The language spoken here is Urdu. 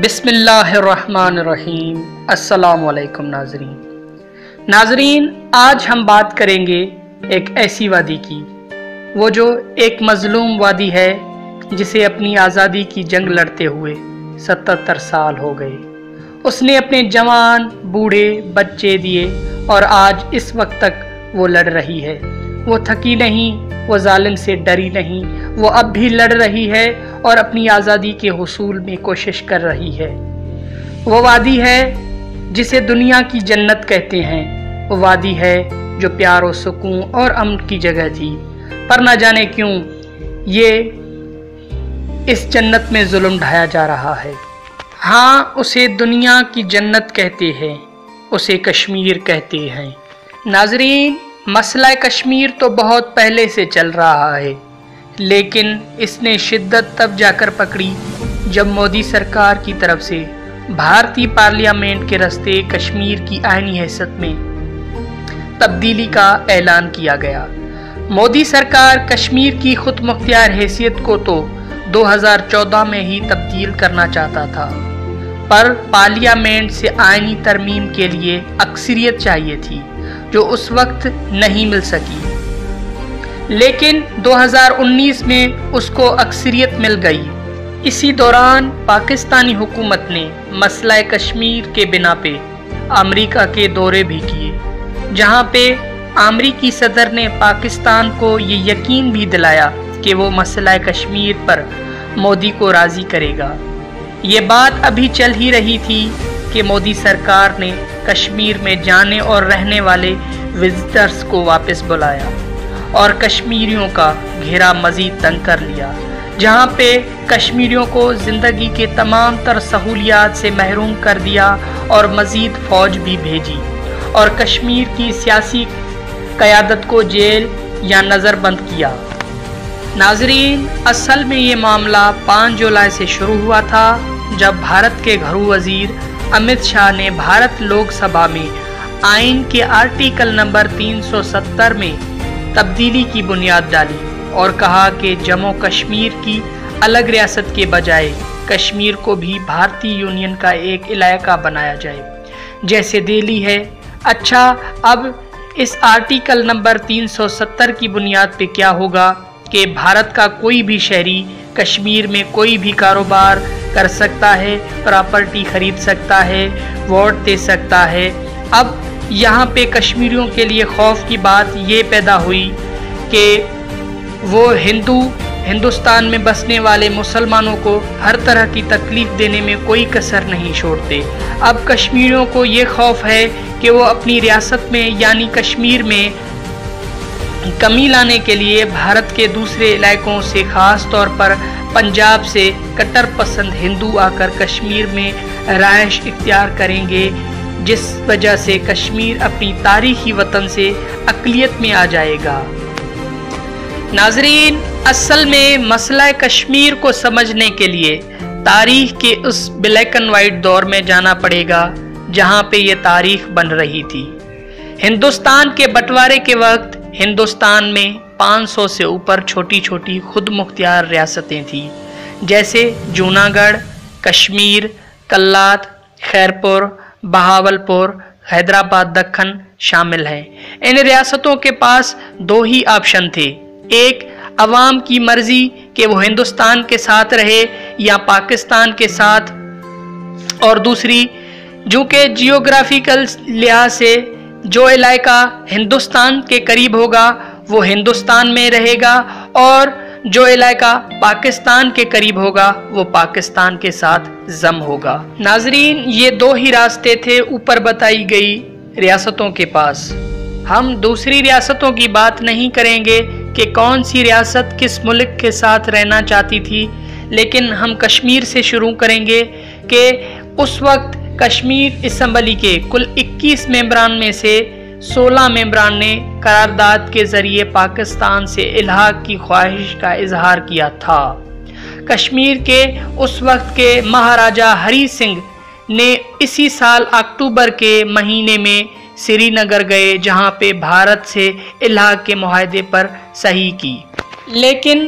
بسم اللہ الرحمن الرحیم۔ السلام علیکم ناظرین، آج ہم بات کریں گے ایک ایسی وادی کی، وہ جو ایک مظلوم وادی ہے جسے اپنی آزادی کی جنگ لڑتے ہوئے 77 سال ہو گئے۔ اس نے اپنے جوان، بوڑھے، بچے دیے اور آج اس وقت تک وہ لڑ رہی ہے۔ وہ تھکی نہیں، وہ ظالم سے ڈری نہیں، وہ اب بھی لڑ رہی ہے اور اپنی آزادی کے حصول میں کوشش کر رہی ہے۔ وہ وادی ہے جسے دنیا کی جنت کہتے ہیں۔ وہ وادی ہے جو پیار و سکون اور امن کی جگہ تھی، پر نہ جانے کیوں یہ اس جنت میں ظلم ڈھایا جا رہا ہے۔ ہاں، اسے دنیا کی جنت کہتے ہیں، اسے کشمیر کہتے ہیں۔ ناظرین، مسئلہ کشمیر تو بہت پہلے سے چل رہا ہے، لیکن اس نے شدت تب جا کر پکڑی جب مودی سرکار کی طرف سے بھارتی پارلیمنٹ کے راستے کشمیر کی آئینی حیثیت میں تبدیلی کا اعلان کیا گیا۔ مودی سرکار کشمیر کی خود مختار حیثیت کو تو 2014 میں ہی تبدیل کرنا چاہتا تھا، پر پارلیمنٹ سے آئینی ترمیم کے لیے اکثریت چاہیے تھی جو اس وقت نہیں مل سکی، لیکن 2019 میں اس کو اکثریت مل گئی۔ اسی دوران پاکستانی حکومت نے مسئلہ کشمیر کے بنا پہ امریکہ کے دورے بھی کیے، جہاں پہ امریکی صدر نے پاکستان کو یہ یقین بھی دلایا کہ وہ مسئلہ کشمیر پر مودی کو راضی کرے گا۔ یہ بات ابھی چل ہی رہی تھی کہ مودی سرکار نے کشمیر میں جانے اور رہنے والے وزٹرز کو واپس بلایا اور کشمیریوں کا گھیرا مزید تنگ کر لیا، جہاں پہ کشمیریوں کو زندگی کے تمام تر سہولیات سے محروم کر دیا اور مزید فوج بھی بھیجی اور کشمیر کی سیاسی قیادت کو جیل یا نظر بند کیا۔ ناظرین، اصل میں یہ معاملہ 5 جولائی سے شروع ہوا تھا، جب بھارت کے گھریلو وزیر امت شاہ نے بھارت لوک سبھا میں آئین کے آرٹیکل نمبر 370 میں تبدیلی کی بنیاد ڈالی اور کہا کہ جموں کشمیر کی الگ ریاست کے بجائے کشمیر کو بھی بھارتی یونین کا ایک علاقہ بنایا جائے جیسے دہلی ہے۔ اچھا، اب اس آرٹیکل نمبر 370 کی بنیاد پہ کیا ہوگا کہ بھارت کا کوئی بھی شہری کشمیر میں کوئی بھی کاروبار کر سکتا ہے، پراپرٹی خرید سکتا ہے، ووٹ دے سکتا ہے۔ اب یہاں پہ کشمیریوں کے لیے خوف کی بات یہ پیدا ہوئی کہ وہ ہندوستان میں بسنے والے مسلمانوں کو ہر طرح کی تکلیف دینے میں کوئی کسر نہیں چھوڑتے۔ اب کشمیریوں کو یہ خوف ہے کہ وہ اپنی ریاست میں یعنی کشمیر میں کمی لانے کے لیے بھارت کے دوسرے علاقوں سے، خاص طور پر پنجاب سے کٹر پسند ہندو آ کر کشمیر میں رہائش اختیار کریں گے، جس وجہ سے کشمیر اپنی تاریخی وطن سے اقلیت میں آ جائے گا۔ ناظرین، اصل میں مسئلہ کشمیر کو سمجھنے کے لیے تاریخ کے اس بلیک اینڈ وائٹ دور میں جانا پڑے گا جہاں پہ یہ تاریخ بن رہی تھی۔ ہندوستان کے بٹوارے کے وقت ہندوستان میں 500 سے اوپر چھوٹی چھوٹی خود مختار ریاستیں تھیں، جیسے جوناگڑھ، کشمیر، کلات، خیرپور، بہاولپور، حیدرآباد دکن شامل ہیں۔ ان ریاستوں کے پاس 2 ہی آپشن تھے، ایک عوام کی مرضی کہ وہ ہندوستان کے ساتھ رہے یا پاکستان کے ساتھ، اور دوسری جو کہ جیوگرافیکل لحاظ سے جو علاقہ ہندوستان کے قریب ہوگا وہ ہندوستان میں رہے گا اور جو علاقہ پاکستان کے قریب ہوگا وہ پاکستان کے ساتھ ضم ہوگا۔ ناظرین، یہ 2 ہی راستے تھے اوپر بتائی گئی ریاستوں کے پاس۔ ہم دوسری ریاستوں کی بات نہیں کریں گے کہ کون سی ریاست کس ملک کے ساتھ رہنا چاہتی تھی، لیکن ہم کشمیر سے شروع کریں گے کہ اس وقت کشمیر اسمبلی کے کل 21 ممبران میں سے 16 ممبران نے قرارداد کے ذریعے پاکستان سے الحاق کی خواہش کا اظہار کیا تھا۔ کشمیر کے اس وقت کے مہاراجہ ہری سنگھ نے اسی سال اکتوبر کے مہینے میں سری نگر گئے، جہاں پہ بھارت سے الحاق کے معاہدے پر صحیح کی، لیکن